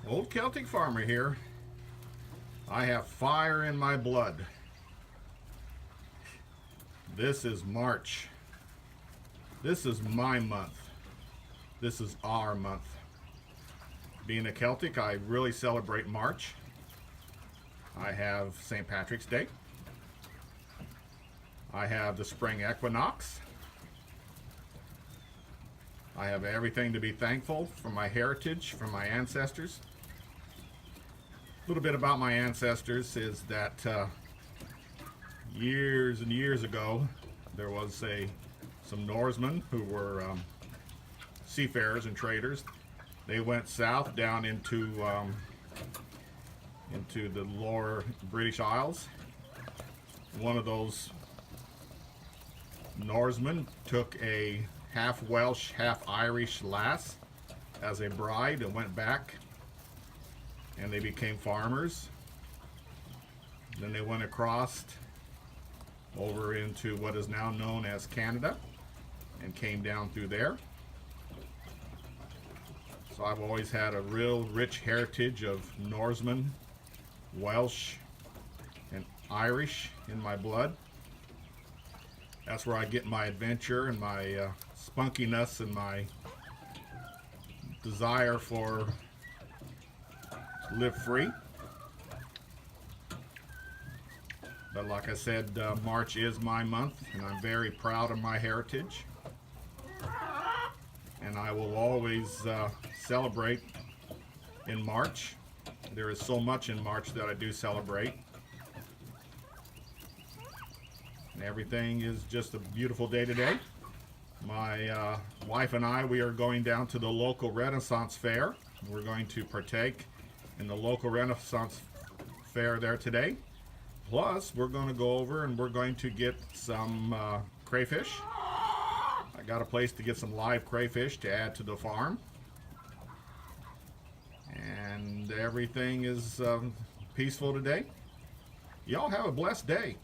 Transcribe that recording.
Old Celtic farmer here. I have fire in my blood. This is March. This is my month. This is our month. Being a Celtic, I really celebrate March. I have St. Patrick's Day. I have the spring equinox. I have everything to be thankful for my heritage, from my ancestors. A little bit about my ancestors is that years and years ago, there was some Norsemen who were seafarers and traders. They went south down into the lower British Isles. One of those Norsemen took a half Welsh, half Irish lass as a bride and went back, and they became farmers. Then they went across over into what is now known as Canada and came down through there. So I've always had a real rich heritage of Norsemen, Welsh, and Irish in my blood. That's where I get my adventure and my spunkiness and my desire for live free. But like I said, March is my month, and I'm very proud of my heritage. And I will always celebrate in March. There is so much in March that I do celebrate. And everything is just a beautiful day today. My wife and I, we are going down to the local Renaissance Fair. We're going to partake in the local Renaissance Fair there today. Plus, we're going to go over and we're going to get some crayfish. I got a place to get some live crayfish to add to the farm. And everything is peaceful today. Y'all have a blessed day.